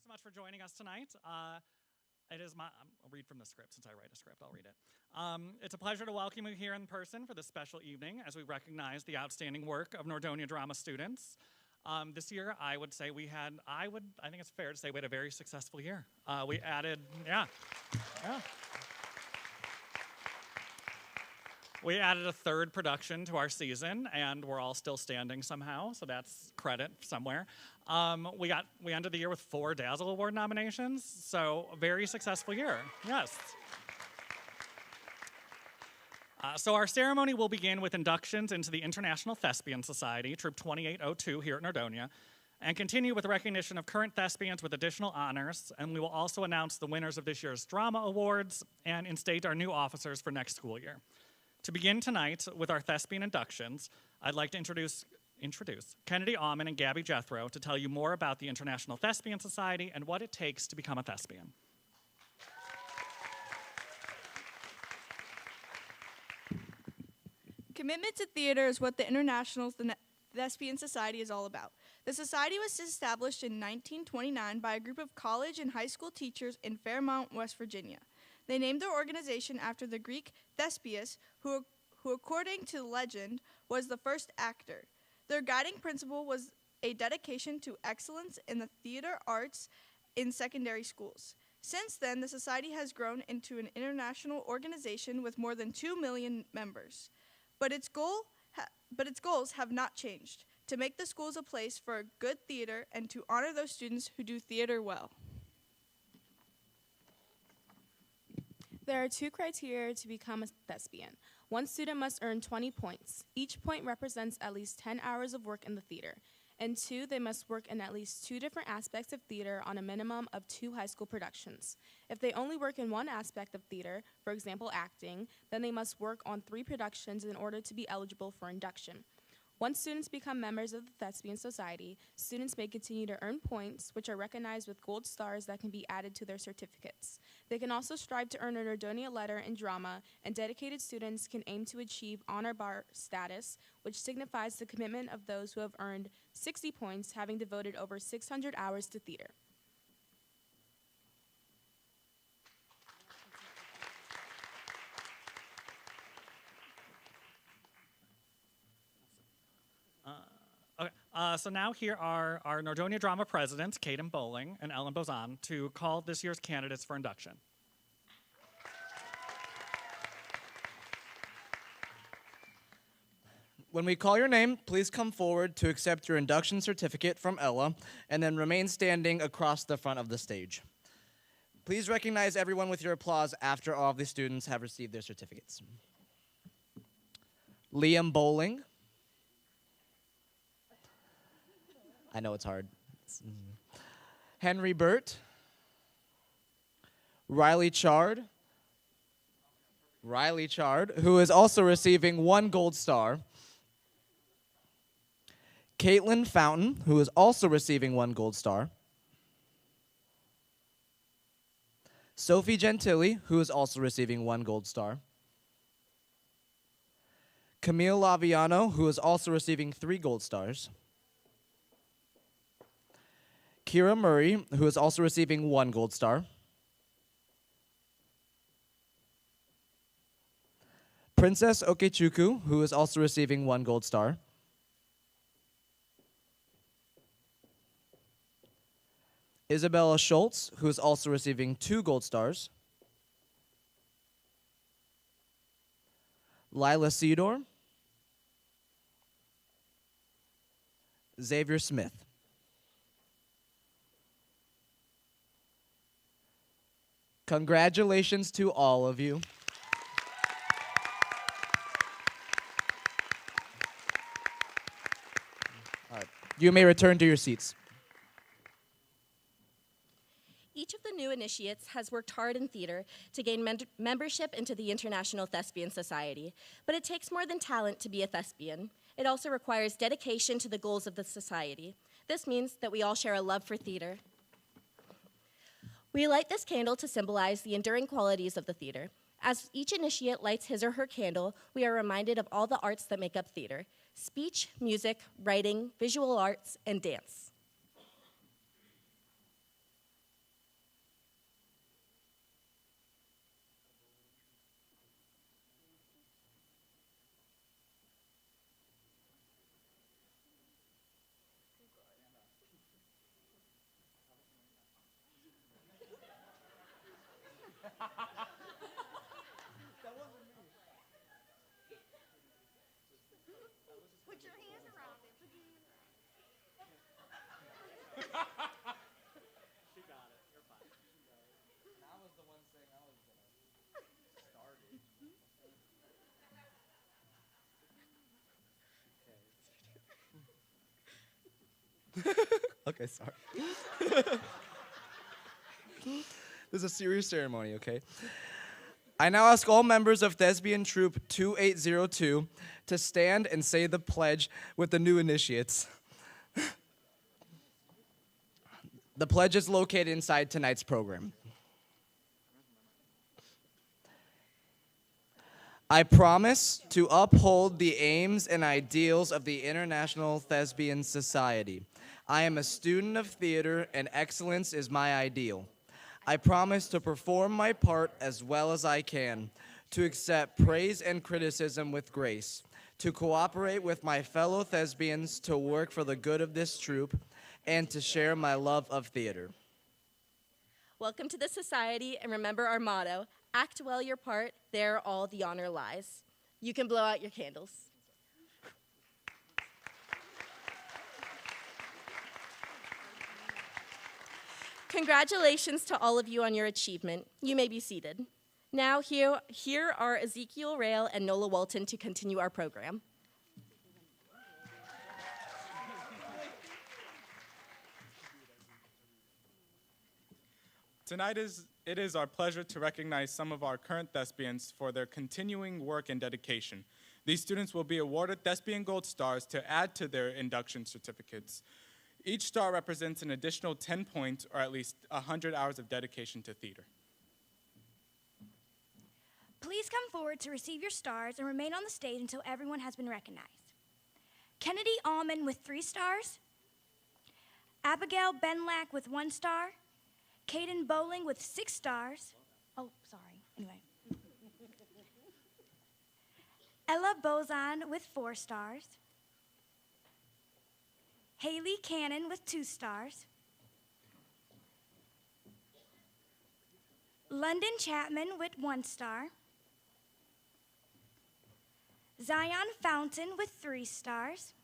so much for joining us tonight. I'll read from the script since I write a script. I'll read it. It's a pleasure to welcome you here in person for this special evening as we recognize the outstanding work of Nordonia drama students. This year, I would say I think it's fair to say we had a very successful year. We added, We added a third production to our season, and we're all still standing somehow, so that's credit somewhere. We ended the year with 4 Dazzle Award nominations, so a very successful year, yes. So our ceremony will begin with inductions into the International Thespian Society, Troop 2802 here at Nordonia, and continue with recognition of current thespians with additional honors, and we will also announce the winners of this year's drama awards and instate our new officers for next school year. To begin tonight with our thespian inductions, I'd like to introduce Kennedy Aumann and Gabby Jethro to tell you more about the International Thespian Society and what it takes to become a thespian. Commitment to theater is what the International Thespian Society is all about. The society was established in 1929 by a group of college and high school teachers in Fairmont, West Virginia. They named their organization after the Greek Thespius, who according to legend, was the first actor. Their guiding principle was a dedication to excellence in the theater arts in secondary schools. Since then, the society has grown into an international organization with more than 2 million members. But its goals have not changed: to make the schools a place for good theater and to honor those students who do theater well. There are 2 criteria to become a thespian. One student must earn 20 points. Each point represents at least 10 hours of work in the theater. And 2, they must work in at least 2 different aspects of theater on a minimum of 2 high school productions. If they only work in one aspect of theater, for example acting, then they must work on 3 productions in order to be eligible for induction. Once students become members of the Thespian Society, students may continue to earn points, which are recognized with gold stars that can be added to their certificates. They can also strive to earn a Nordonia letter in drama, and dedicated students can aim to achieve honor bar status, which signifies the commitment of those who have earned 60 points, having devoted over 600 hours to theater. So now here are our Nordonia Drama presidents, Kaden Bowling and Ellen Bozan, to call this year's candidates for induction. When we call your name, please come forward to accept your induction certificate from Ella, and then remain standing across the front of the stage. Please recognize everyone with your applause after all of the students have received their certificates. Liam Bowling. I know it's hard. Henry Burt. Riley Chard, who is also receiving 1 gold star. Caitlin Fountain, who is also receiving 1 gold star. Sophie Gentili, who is also receiving 1 gold star. Camille Laviano, who is also receiving 3 gold stars. Kira Murray, who is also receiving 1 gold star. Princess Okechukwu, who is also receiving 1 gold star. Isabella Schultz, who is also receiving 2 gold stars. Lila Cedor. Xavier Smith. Congratulations to all of you. All right. You may return to your seats. Each of the new initiates has worked hard in theater to gain membership into the International Thespian Society, but it takes more than talent to be a thespian. It also requires dedication to the goals of the society. This means that we all share a love for theater. We light this candle to symbolize the enduring qualities of the theater. As each initiate lights his or her candle, we are reminded of all the arts that make up theater: speech, music, writing, visual arts, and dance. Okay, sorry. This is a serious ceremony, okay? I now ask all members of Thespian Troop 2802 to stand and say the pledge with the new initiates. The pledge is located inside tonight's program. I promise to uphold the aims and ideals of the International Thespian Society. I am a student of theater, and excellence is my ideal. I promise to perform my part as well as I can, to accept praise and criticism with grace, to cooperate with my fellow thespians to work for the good of this troupe, and to share my love of theater. Welcome to the society, and remember our motto, act well your part, there all the honor lies. You can blow out your candles. Congratulations to all of you on your achievement. You may be seated. Now here are Ezekiel Rail and Nola Walton to continue our program. Tonight it is our pleasure to recognize some of our current thespians for their continuing work and dedication. These students will be awarded Thespian Gold Stars to add to their induction certificates. Each star represents an additional 10 points or at least 100 hours of dedication to theater. Please come forward to receive your stars and remain on the stage until everyone has been recognized. Kennedy Allman with 3 stars. Abigail Benlack with 1 star. Caden Bowling with 6 stars. Oh, sorry. Anyway. Ella Bozan with 4 stars. Haley Cannon with 2 stars. London Chapman with 1 star. Zion Fountain with 3 stars.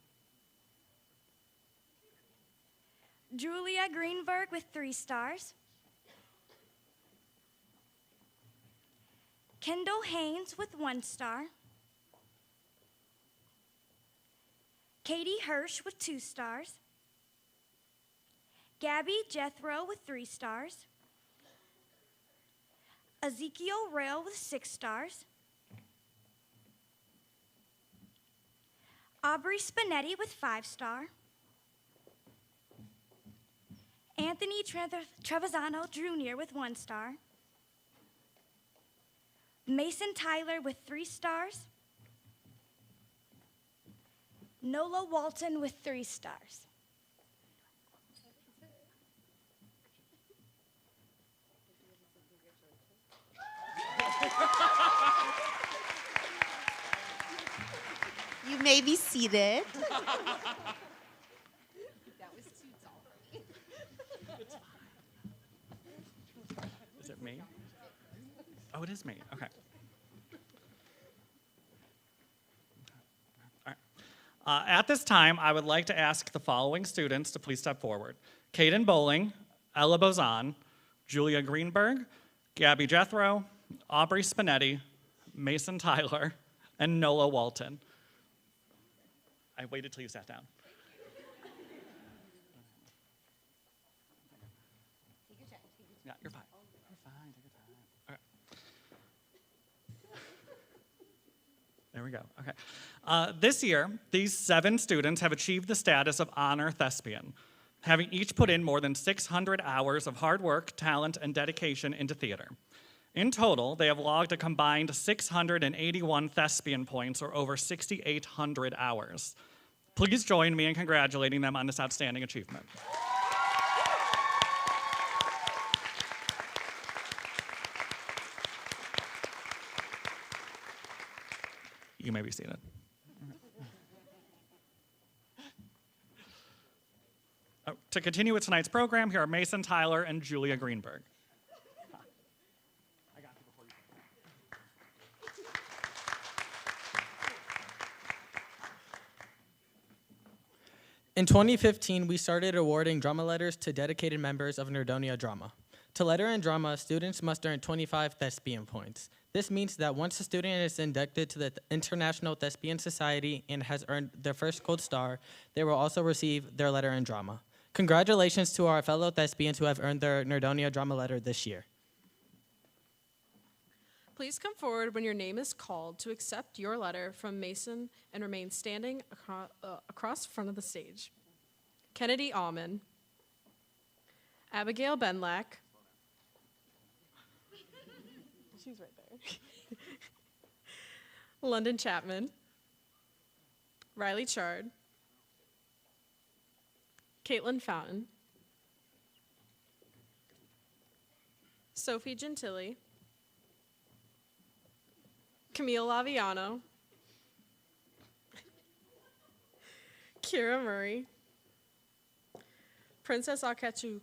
Julia Greenberg with 3 stars. Kendall Haynes with 1 star. Katie Hirsch with 2 stars. Gabby Jethro with 3 stars. Ezekiel Rail with 6 stars. Aubrey Spinetti with 5 star. Anthony Trevisano Jr. with 1 star. Mason Tyler with 3 stars. Nola Walton with 3 stars. You may be seated. Is it me? Oh, it is me. Okay. All right. At this time, I would like to ask the following students to please step forward. Caden Bowling, Ella Bozan, Julia Greenberg, Gabby Jethro, Aubrey Spinetti, Mason Tyler, and Nola Walton. I waited till you sat down. Yeah, you're fine. You're fine. Take your time. Okay. There we go. Okay. This year, these 7 students have achieved the status of honor thespian, having each put in more than 600 hours of hard work, talent, and dedication into theater. In total, they have logged a combined 681 thespian points, or over 6,800 hours. Please join me in congratulating them on this outstanding achievement. You may be seated. To continue with tonight's program, here are Mason Tyler and Julia Greenberg. In 2015, we started awarding drama letters to dedicated members of Nordonia Drama. To letter in drama, students must earn 25 thespian points. This means that once a student is inducted to the International Thespian Society and has earned their first gold star, they will also receive their letter in drama. Congratulations to our fellow thespians who have earned their Nordonia Drama letter this year. Please come forward when your name is called to accept your letter from Mason and remain standing across front of the stage. Kennedy Allman, Abigail Benlack, she's right there, London Chapman, Riley Chard, Caitlin Fountain, Sophie Gentili, Camille Laviano, Kira Murray, Princess Akachuku,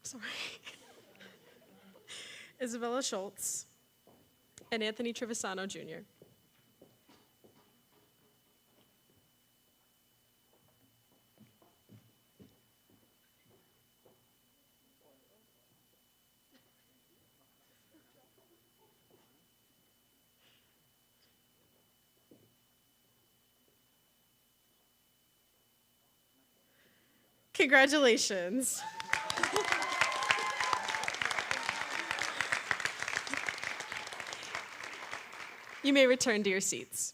sorry, Isabella Schultz, and Anthony Trevisano Jr. Congratulations. You may return to your seats.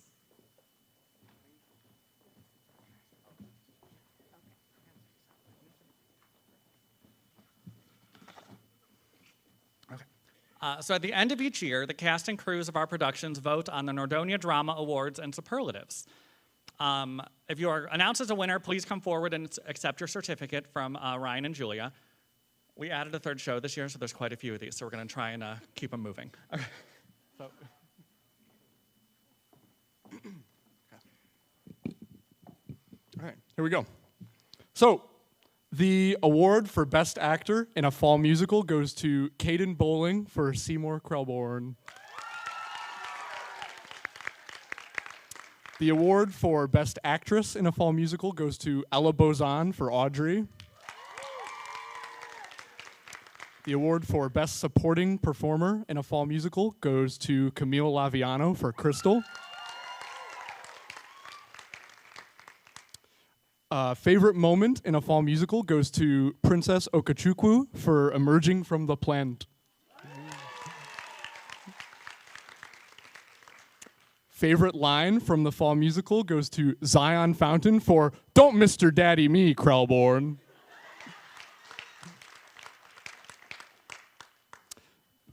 So at the end of each year, the cast and crews of our productions vote on the Nordonia Drama Awards and superlatives. If you are announced as a winner, please come forward and accept your certificate from Ryan and Julia. We added a third show this year, so there's quite a few of these, so we're going to try and keep them moving. Okay. So. All right, here we go. So, the award for Best Actor in a Fall Musical goes to Caden Bowling for Seymour Krelborn. The award for Best Actress in a Fall Musical goes to Ella Bozan for Audrey. The award for Best Supporting Performer in a Fall Musical goes to Camille Laviano for Crystal. Favorite moment in a fall musical goes to Princess Okachukwu for Emerging from the Plant. Favorite line from the fall musical goes to Zion Fountain for Don't Mr. Daddy Me, Krelborn.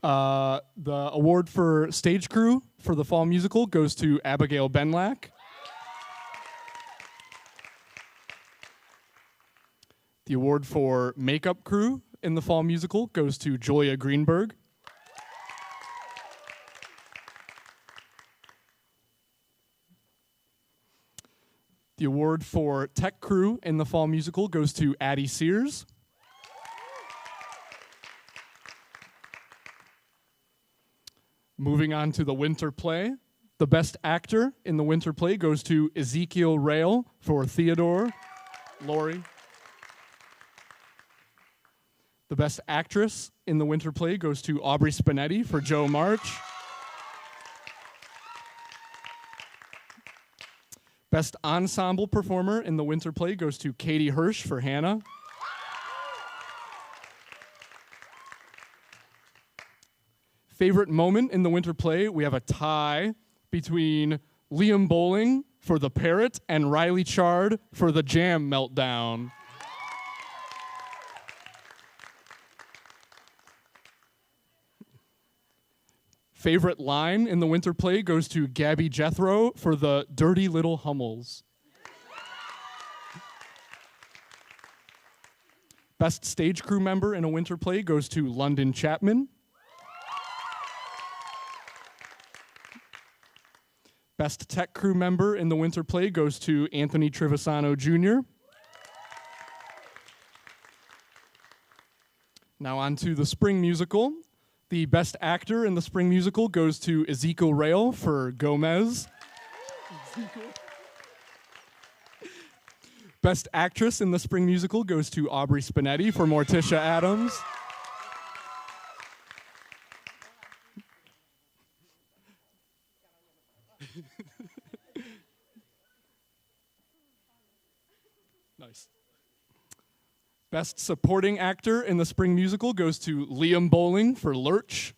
The award for stage crew for the fall musical goes to Abigail Benlack. The award for makeup crew in the fall musical goes to Julia Greenberg. The award for tech crew in the fall musical goes to Addie Sears. Moving on to the winter play. The best actor in the winter play goes to Ezekiel Rail for Theodore. Lori. The best actress in the winter play goes to Aubrey Spinetti for Joe March. Best ensemble performer in the winter play goes to Katie Hirsch for Hannah. Favorite moment in the winter play, we have a tie between Liam Bowling for The Parrot and Riley Chard for The Jam Meltdown. Favorite line in the winter play goes to Gabby Jethro for The Dirty Little Hummels. Best stage crew member in a winter play goes to London Chapman. Best tech crew member in the winter play goes to Anthony Trevisano Jr. Now on to the spring musical. The best actor in the spring musical goes to Ezekiel Rail for Gomez. Best Actress in the Spring Musical goes to Aubrey Spinetti for Morticia Adams. Nice. Best Supporting Actor in the Spring Musical goes to Liam Bowling for Lurch.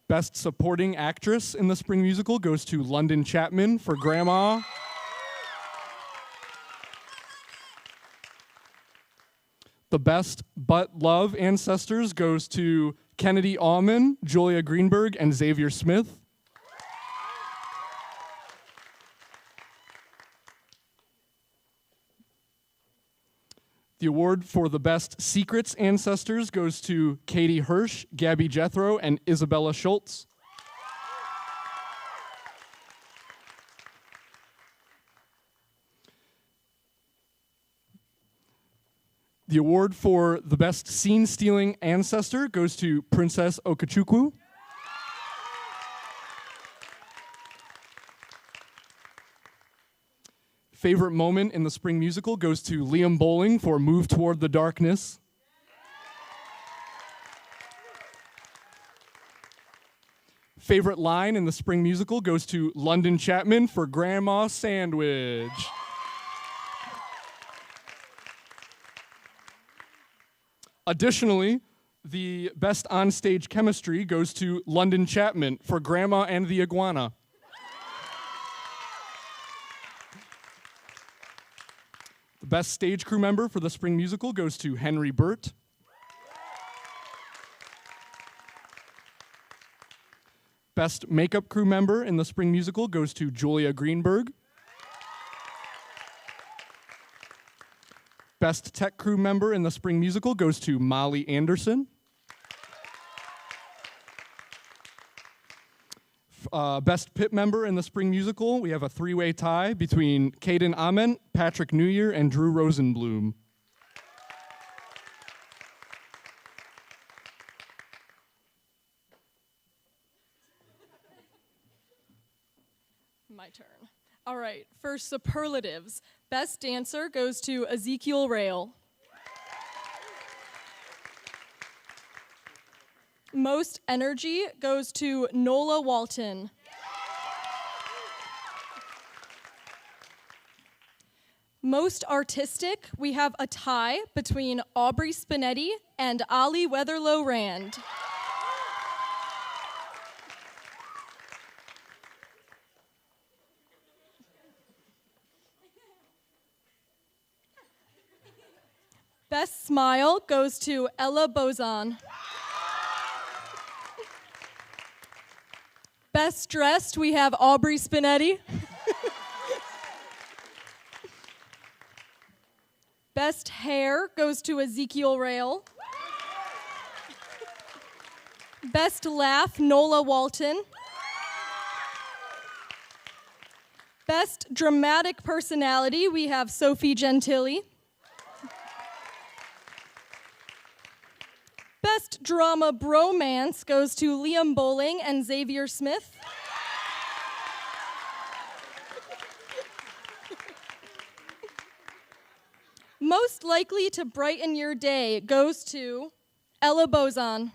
Best Supporting Actress in the Spring Musical goes to London Chapman for Grandma. The Best But Love Ancestors goes to Kennedy Allman, Julia Greenberg, and Xavier Smith. The award for the Best Secrets Ancestors goes to Katie Hirsch, Gabby Jethro, and Isabella Schultz. The award for the Best Scene-Stealing Ancestor goes to Princess Okachukwu. Favorite moment in the Spring Musical goes to Liam Bowling for Move Toward the Darkness. Favorite line in the Spring Musical goes to London Chapman for Grandma Sandwich. Additionally, the Best Onstage Chemistry goes to London Chapman for Grandma and the Iguana. The Best Stage Crew Member for the Spring Musical goes to Henry Burt. Best Makeup Crew Member in the Spring Musical goes to Julia Greenberg. Best Tech Crew Member in the Spring Musical goes to Molly Anderson. Best Pit Member in the Spring Musical, we have a three-way tie between Caden Ament, Patrick Newyear, and Drew Rosenblum. My turn. All right, for superlatives, Best Dancer goes to Ezekiel Rail. Most Energy goes to Nola Walton. Most Artistic, we have a tie between Aubrey Spinetti and Ali Weatherlow Rand. Best Smile goes to Ella Bozon. Best Dressed, we have Aubrey Spinetti. Best Hair goes to Ezekiel Rail. Best Laugh, Nola Walton. Best Dramatic Personality, we have Sophie Gentili. Best Drama Bromance goes to Liam Bowling and Xavier Smith. Most Likely to Brighten Your Day goes to Ella Bozon.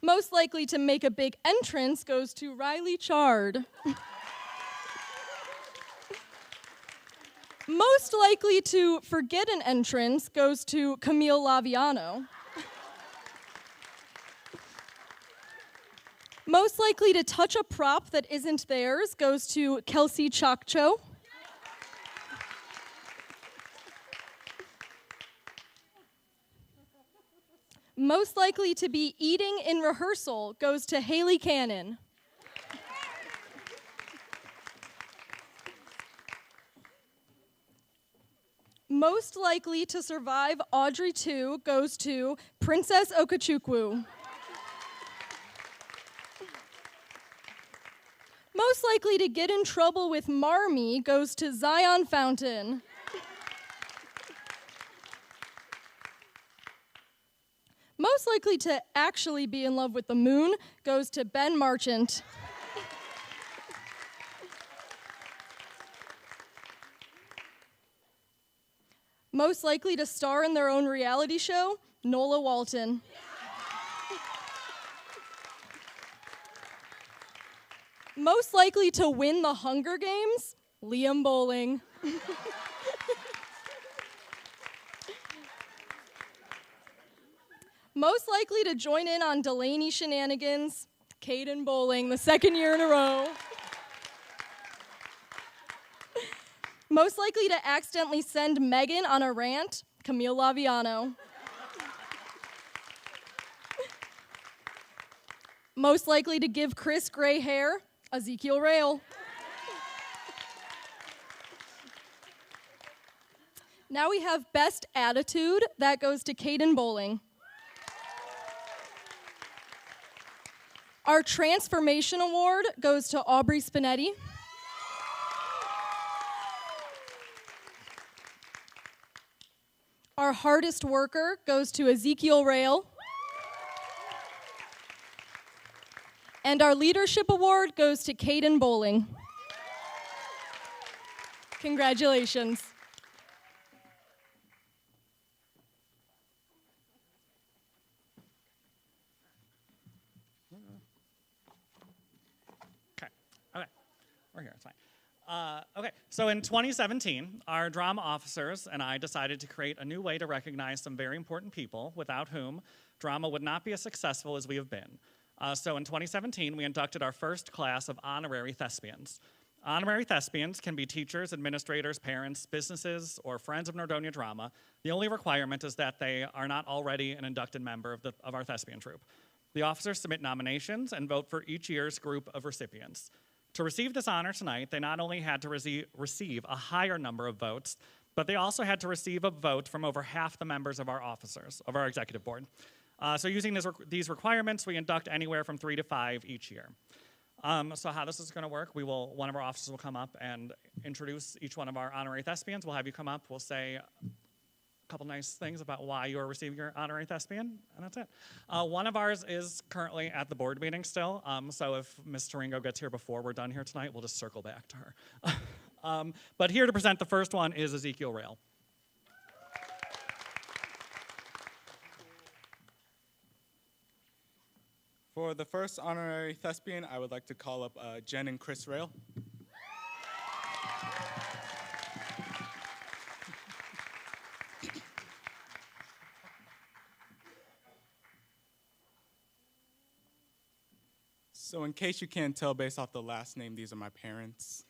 Most Likely to Make a Big Entrance goes to Riley Chard. Most Likely to Forget an Entrance goes to Camille Laviano. Most Likely to Touch a Prop that isn't theirs goes to Kelsey Chakcho. Most Likely to Be Eating in Rehearsal goes to Haley Cannon. Most Likely to Survive Audrey 2 goes to Princess Okachukwu. Most Likely to Get in Trouble with Marmee goes to Zion Fountain. Most likely to actually be in love with the moon goes to Ben Marchant. Most likely to star in their own reality show, Nola Walton. Most likely to win the Hunger Games, Liam Bowling. Most likely to join in on Delaney shenanigans, Caden Bowling, the second year in a row. Most likely to accidentally send Megan on a rant, Camille Laviano. Most likely to give Chris gray hair, Ezekiel Rail. Now we have best attitude, that goes to Caden Bowling. Our transformation award goes to Aubrey Spinetti. Our hardest worker goes to Ezekiel Rail. And our leadership award goes to Caden Bowling. Congratulations. Okay, we're here, it's fine. Okay, so in 2017, our drama officers and I decided to create a new way to recognize some very important people without whom drama would not be as successful as we have been. So in 2017, we inducted our first class of honorary thespians. Honorary thespians can be teachers, administrators, parents, businesses, or friends of Nordonia Drama. The only requirement is that they are not already an inducted member of our thespian troupe. The officers submit nominations and vote for each year's group of recipients. To receive this honor tonight, they not only had to receive a higher number of votes, but they also had to receive a vote from over half the members of our executive board. So using these requirements, we induct anywhere from 3 to 5 each year. So how this is going to work, one of our officers will come up and introduce each one of our honorary thespians. We'll have you come up, we'll say a couple nice things about why you are receiving your honorary thespian, and that's it. One of ours is currently at the board meeting still, so if Ms. Taringo gets here before we're done here tonight, we'll just circle back to her. But here to present the first one is Ezekiel Rail. For the first honorary thespian, I would like to call up Jen and Chris Rail. So in case you can't tell based off the last name, these are my parents.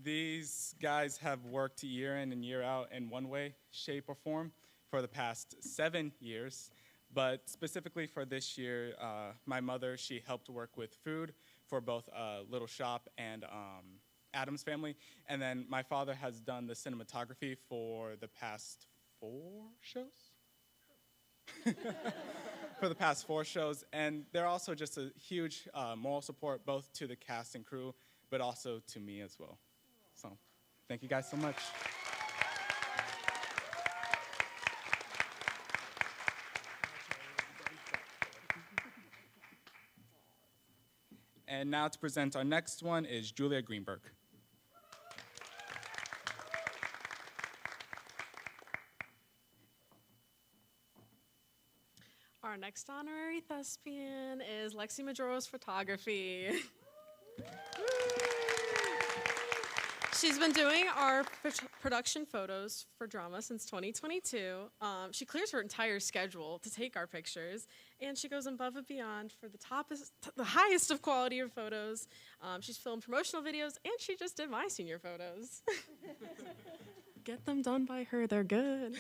These guys have worked year in and year out in one way, shape, or form for the past 7 years. But specifically for this year, my mother, she helped work with food for both Little Shop and Adam's Family. And then my father has done the cinematography for the past 4 shows? For the past 4 shows. And they're also just a huge moral support, both to the cast and crew, but also to me as well. So thank you guys so much. And now to present our next one is Julia Greenberg. Our next honorary thespian is Lexi Madro's photography. She's been doing our production photos for drama since 2022. She clears her entire schedule to take our pictures, and she goes above and beyond for the highest of quality of photos. She's filmed promotional videos, and she just did my senior photos. Get them done by her, they're good.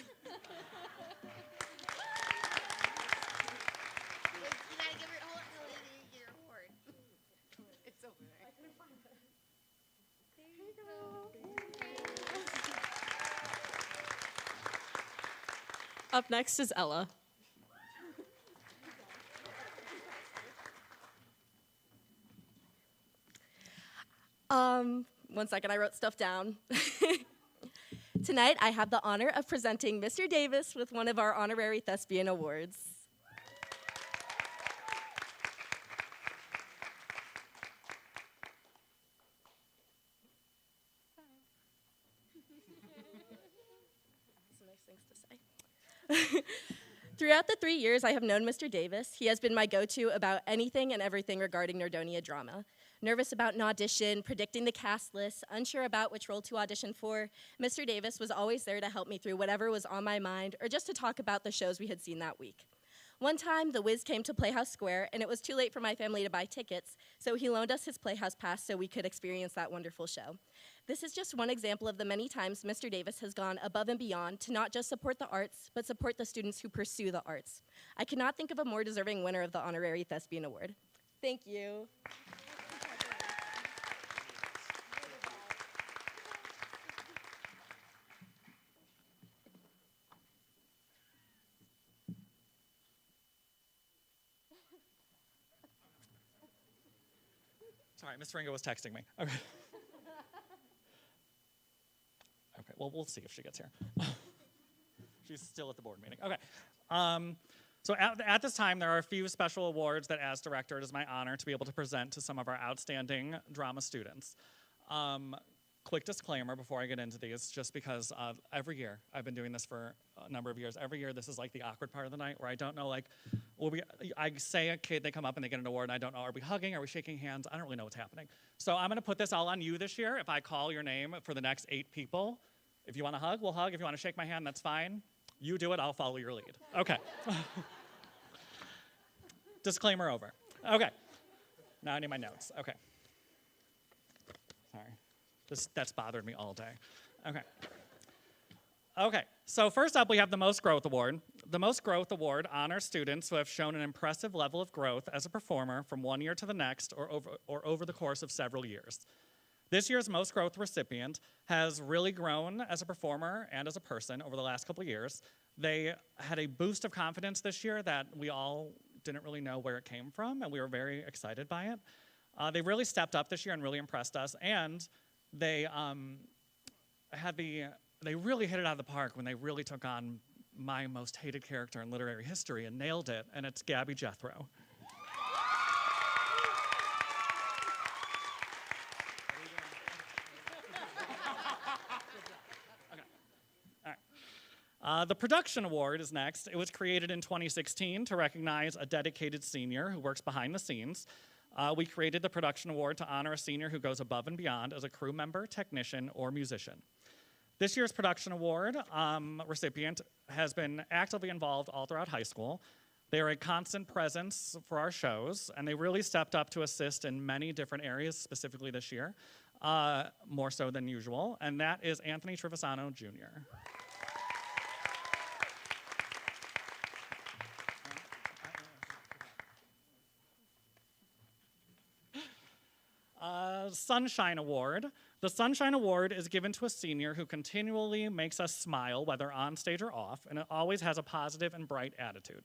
Up next is Ella. One second, I wrote stuff down. Tonight, I have the honor of presenting Mr. Davis with one of our honorary thespian awards. Some nice things to say. Throughout the 3 years I have known Mr. Davis, he has been my go-to about anything and everything regarding Nordonia drama. Nervous about an audition, predicting the cast list, unsure about which role to audition for, Mr. Davis was always there to help me through whatever was on my mind or just to talk about the shows we had seen that week. One time, The Wiz came to Playhouse Square, and it was too late for my family to buy tickets, so he loaned us his Playhouse pass so we could experience that wonderful show. This is just one example of the many times Mr. Davis has gone above and beyond to not just support the arts, but support the students who pursue the arts. I cannot think of a more deserving winner of the Honorary Thespian Award. Thank you. Sorry, Miss Ringo was texting me. Okay. Okay, well, we'll see if she gets here. She's still at the board meeting. Okay. So at this time, there are a few special awards that, as director, it is my honor to be able to present to some of our outstanding drama students. Quick disclaimer before I get into these, just because every year, I've been doing this for a number of years, every year this is like the awkward part of the night where I don't know, like, I say a kid, they come up and they get an award, and I don't know, are we hugging, are we shaking hands? I don't really know what's happening. So I'm gonna put this all on you this year. If I call your name for the next 8 people, if you wanna hug, we'll hug. If you wanna shake my hand, that's fine. You do it, I'll follow your lead. Okay. Disclaimer over. Okay. Now I need my notes. Okay. Sorry. That's bothered me all day. Okay. Okay, so first up we have the Most Growth Award. The Most Growth Award honors students who have shown an impressive level of growth as a performer from one year to the next or over the course of several years. This year's Most Growth recipient has really grown as a performer and as a person over the last couple of years. They had a boost of confidence this year that we all didn't really know where it came from, and we were very excited by it. They really stepped up this year and really impressed us, and they really hit it out of the park when they really took on my most hated character in literary history and nailed it, and it's Gabby Jethro. The Production Award is next. It was created in 2016 to recognize a dedicated senior who works behind the scenes. We created the Production Award to honor a senior who goes above and beyond as a crew member, technician, or musician. This year's Production Award recipient has been actively involved all throughout high school. They are a constant presence for our shows, and they really stepped up to assist in many different areas, specifically this year, more so than usual, and that is Anthony Trevisano, Jr. Sunshine Award. The Sunshine Award is given to a senior who continually makes us smile, whether on stage or off, and it always has a positive and bright attitude.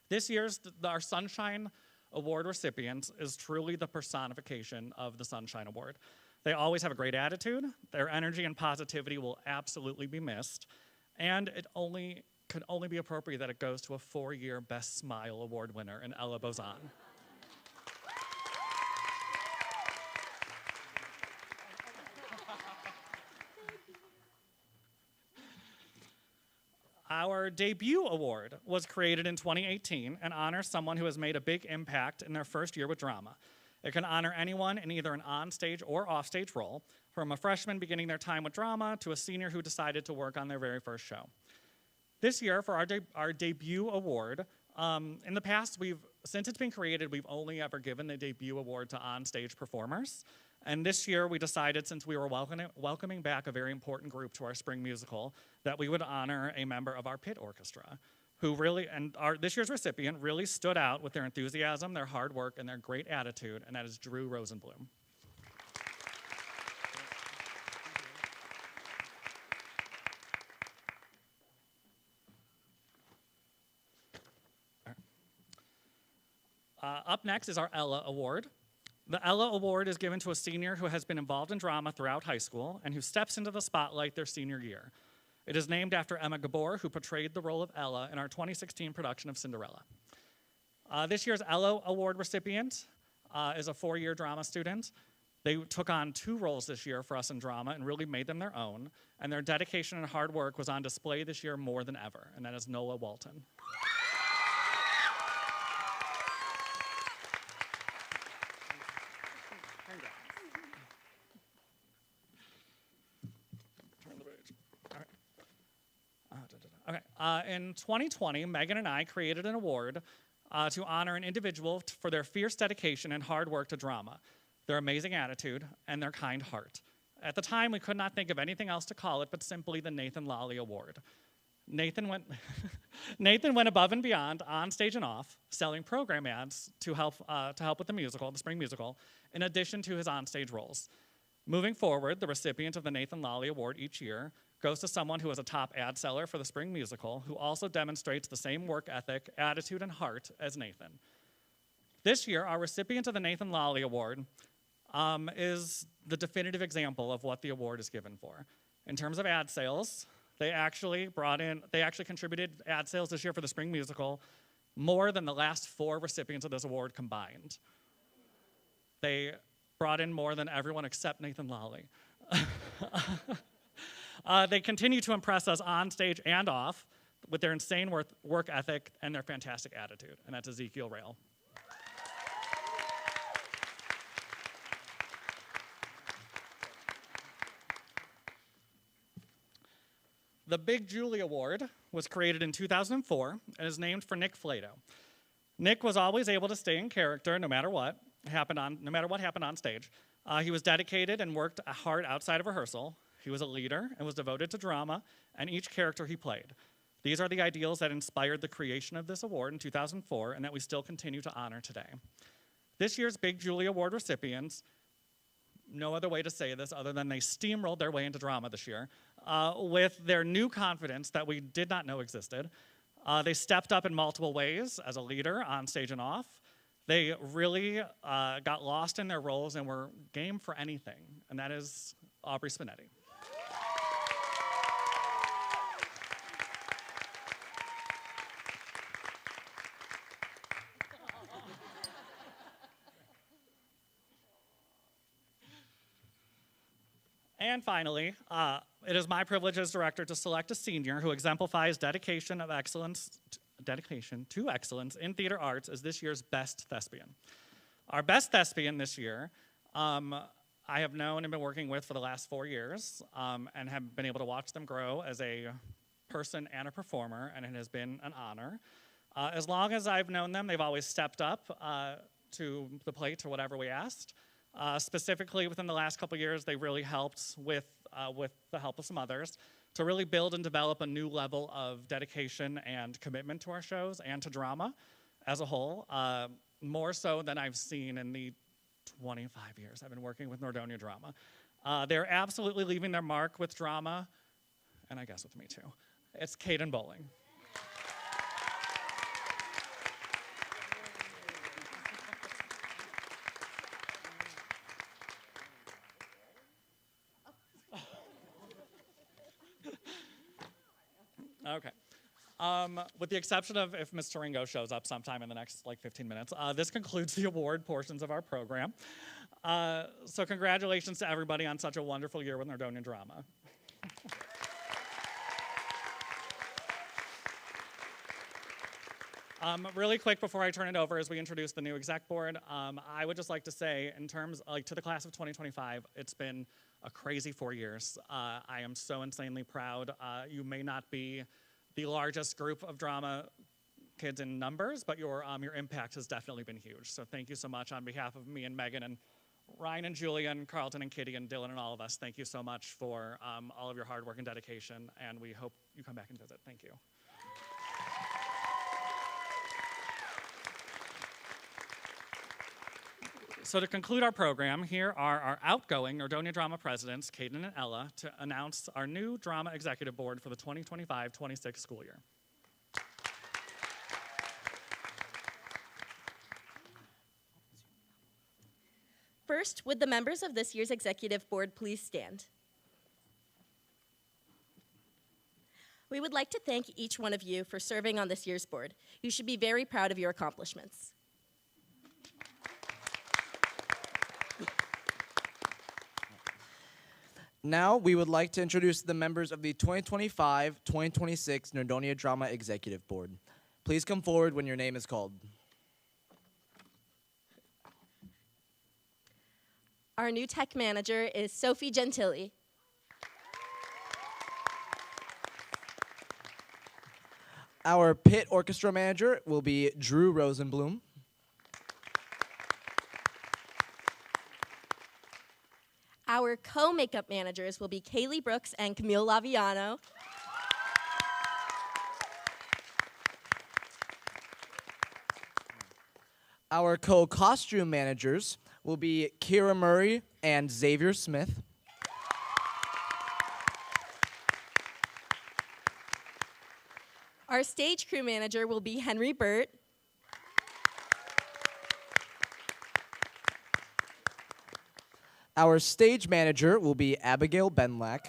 This year's our Sunshine Award recipient is truly the personification of the Sunshine Award. They always have a great attitude, their energy and positivity will absolutely be missed, and it could only be appropriate that it goes to a 4-year Best Smile Award winner in Ella Bozan. Our Debut Award was created in 2018 and honors someone who has made a big impact in their first year with drama. It can honor anyone in either an on-stage or off-stage role, from a freshman beginning their time with drama to a senior who decided to work on their very first show. This year, for our Debut Award, in the past, since it's been created, we've only ever given the Debut Award to on-stage performers. And this year, we decided, since we were welcoming back a very important group to our spring musical, that we would honor a member of our pit orchestra, who really, and this year's recipient really stood out with their enthusiasm, their hard work, and their great attitude, and that is Drew Rosenblum. Up next is our Ella Award. The Ella Award is given to a senior who has been involved in drama throughout high school and who steps into the spotlight their senior year. It is named after Emma Gabor, who portrayed the role of Ella in our 2016 production of Cinderella. This year's Ella Award recipient is a 4-year drama student. They took on 2 roles this year for us in drama and really made them their own, and their dedication and hard work was on display this year more than ever, and that is Noah Walton. In 2020, Megan and I created an award to honor an individual for their fierce dedication and hard work to drama, their amazing attitude, and their kind heart. At the time, we could not think of anything else to call it but simply the Nathan Lally Award. Nathan went above and beyond, on stage and off, selling program ads to help with the musical, the spring musical, in addition to his onstage roles. Moving forward, the recipient of the Nathan Lally Award each year goes to someone who is a top ad seller for the spring musical, who also demonstrates the same work ethic, attitude, and heart as Nathan. This year, our recipient of the Nathan Lally Award is the definitive example of what the award is given for. In terms of ad sales, they actually contributed ad sales this year for the spring musical more than the last 4 recipients of this award combined. They brought in more than everyone except Nathan Lally. They continue to impress us on stage and off with their insane work ethic and their fantastic attitude, and that's Ezekiel Rail. The Big Julie Award was created in 2004 and is named for Nick Flato. Nick was always able to stay in character no matter what happened on stage. He was dedicated and worked hard outside of rehearsal. He was a leader and was devoted to drama and each character he played. These are the ideals that inspired the creation of this award in 2004 and that we still continue to honor today. This year's Big Julie Award recipients, no other way to say this other than they steamrolled their way into drama this year with their new confidence that we did not know existed. They stepped up in multiple ways as a leader, on stage and off. They really got lost in their roles and were game for anything, and that is Aubrey Spinetti. And finally, it is my privilege as director to select a senior who exemplifies dedication to excellence in theater arts as this year's best thespian. Our best thespian this year, I have known and been working with for the last 4 years and have been able to watch them grow as a person and a performer, and it has been an honor. As long as I've known them, they've always stepped up to the plate to whatever we asked. Specifically, within the last couple years, they really helped with the help of some others to really build and develop a new level of dedication and commitment to our shows and to drama as a whole, more so than I've seen in the 25 years I've been working with Nordonia Drama. They're absolutely leaving their mark with drama, and I guess with me too. It's Caden Bowling. Okay. With the exception of if Ms. Taringo shows up sometime in the next 15 minutes, this concludes the award portions of our program. So congratulations to everybody on such a wonderful year with Nordonia Drama. Really quick before I turn it over as we introduce the new exec board, I would just like to say in terms to the class of 2025, it's been a crazy 4 years. I am so insanely proud. You may not be the largest group of drama kids in numbers, but your impact has definitely been huge. So thank you so much on behalf of me and Megan and Ryan and Julia and Carlton and Kitty and Dylan and all of us. Thank you so much for all of your hard work and dedication, and we hope you come back and visit. Thank you. So to conclude our program, here are our outgoing Nordonia Drama presidents, Caden and Ella, to announce our new Drama Executive Board for the 2025-26 school year. First, would the members of this year's executive board please stand? We would like to thank each one of you for serving on this year's board. You should be very proud of your accomplishments. Now, we would like to introduce the members of the 2025-2026 Nordonia Drama Executive Board. Please come forward when your name is called. Our new tech manager is Sophie Gentili. Our pit orchestra manager will be Drew Rosenblum. Our co-makeup managers will be Kaylee Brooks and Camille Laviano. Our co-costume managers will be Kira Murray and Xavier Smith. Our stage crew manager will be Henry Burt. Our stage manager will be Abigail Benlack.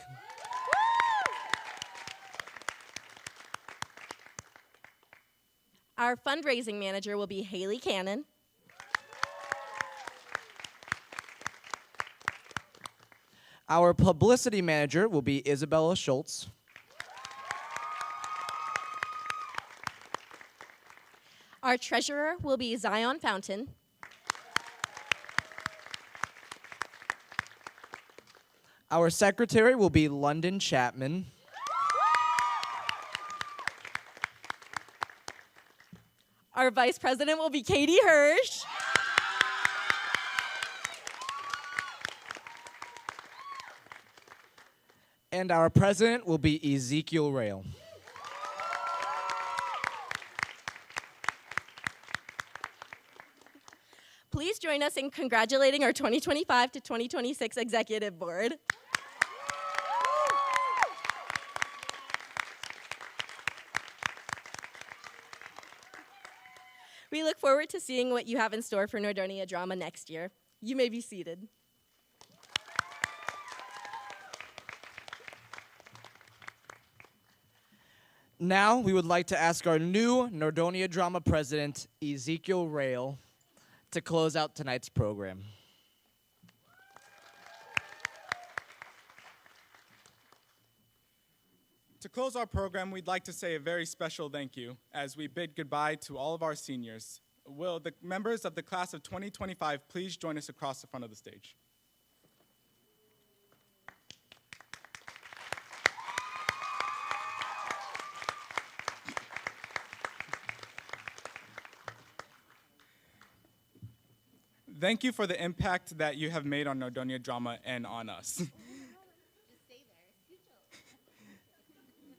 Our fundraising manager will be Haley Cannon. Our publicity manager will be Isabella Schultz. Our treasurer will be Zion Fountain. Our secretary will be London Chapman. Our vice president will be Katie Hirsch. And our president will be Ezekiel Rail. Please join us in congratulating our 2025 to 2026 Executive Board. We look forward to seeing what you have in store for Nordonia Drama next year. You may be seated. Now, we would like to ask our new Nordonia Drama president, Ezekiel Rail, to close out tonight's program. To close our program, we'd like to say a very special thank you as we bid goodbye to all of our seniors. Will the members of the class of 2025 please join us across the front of the stage? Thank you for the impact that you have made on Nordonia Drama and on us.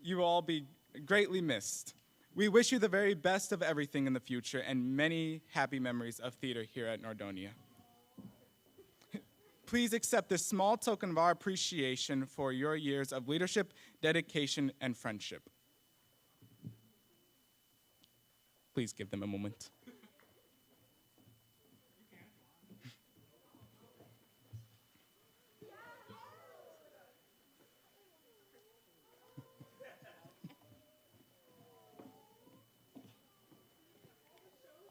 You will all be greatly missed. We wish you the very best of everything in the future and many happy memories of theater here at Nordonia. Please accept this small token of our appreciation for your years of leadership, dedication, and friendship. Please give them a moment.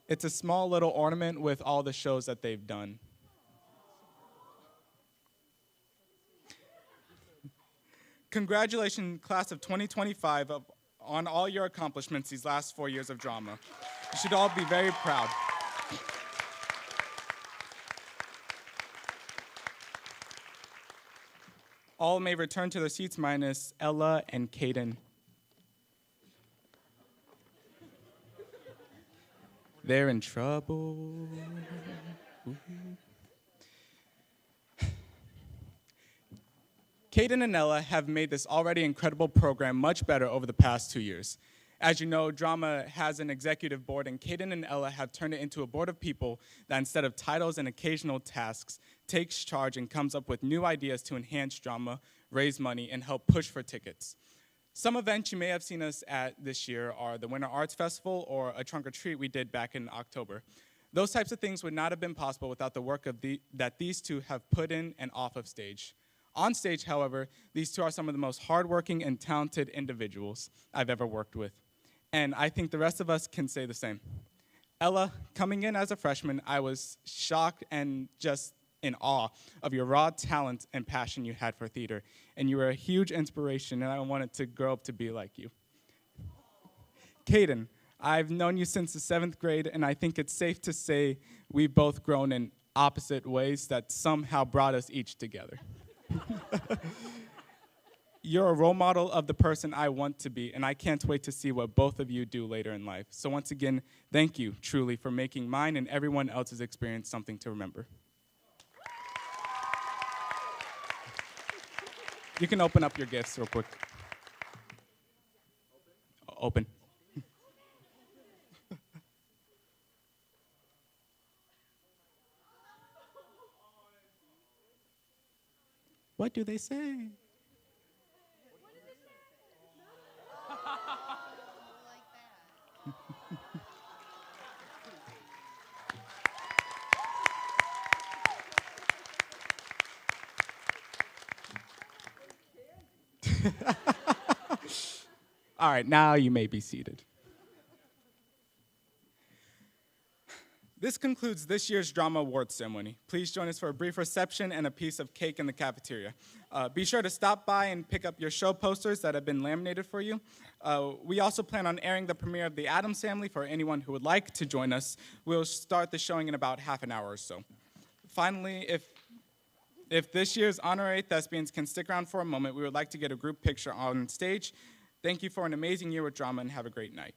It's a small little ornament with all the shows that they've done. Congratulations, class of 2025, on all your accomplishments these last 4 years of drama. You should all be very proud. All may return to their seats minus Ella and Kaden. They're in trouble. Kaden and Ella have made this already incredible program much better over the past 2 years. As you know, drama has an executive board, and Kaden and Ella have turned it into a board of people that, instead of titles and occasional tasks, takes charge and comes up with new ideas to enhance drama, raise money, and help push for tickets. Some events you may have seen us at this year are the Winter Arts Festival or a trunk or treat we did back in October. Those types of things would not have been possible without the work that these two have put in and off of stage. On stage, however, these two are some of the most hardworking and talented individuals I've ever worked with. And I think the rest of us can say the same. Ella, coming in as a freshman, I was shocked and just in awe of your raw talent and passion you had for theater. And you were a huge inspiration, and I wanted to grow up to be like you. Caden, I've known you since the 7th grade, and I think it's safe to say we've both grown in opposite ways that somehow brought us each together. You're a role model of the person I want to be, and I can't wait to see what both of you do later in life. So once again, thank you, truly, for making mine and everyone else's experience something to remember. You can open up your gifts real quick. Open. What do they say? All right, now you may be seated. This concludes this year's Drama Awards ceremony. Please join us for a brief reception and a piece of cake in the cafeteria. Be sure to stop by and pick up your show posters that have been laminated for you. We also plan on airing the premiere of The Addams Family for anyone who would like to join us. We'll start the showing in about half an hour or so. Finally, if this year's honorary thespians can stick around for a moment, we would like to get a group picture on stage. Thank you for an amazing year with drama, and have a great night.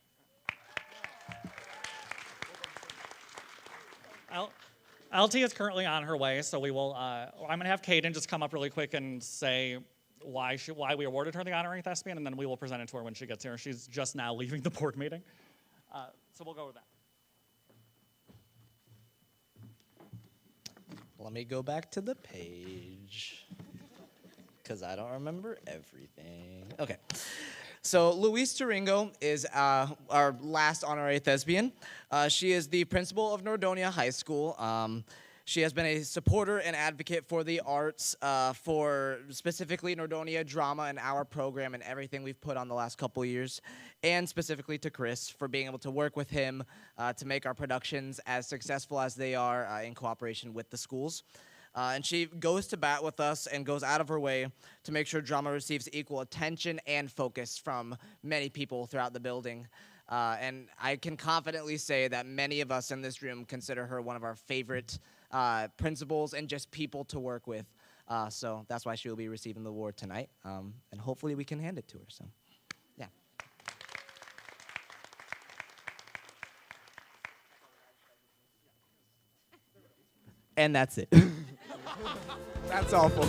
LT is currently on her way, so we will. I'm going to have Caden just come up really quick and say why we awarded her the honorary thespian, and then we will present it to her when she gets here. She's just now leaving the board meeting, so we'll go with that. Let me go back to the page, because I don't remember everything. Okay. So Louise Turingo is our last honorary thespian. She is the principal of Nordonia High School. She has been a supporter and advocate for the arts, for specifically Nordonia drama and our program and everything we've put on the last couple years, and specifically to Chris for being able to work with him to make our productions as successful as they are in cooperation with the schools. And she goes to bat with us and goes out of her way to make sure drama receives equal attention and focus from many people throughout the building. And I can confidently say that many of us in this room consider her one of our favorite principals and just people to work with. So that's why she will be receiving the award tonight. And hopefully we can hand it to her. So, yeah. And that's it. That's awful.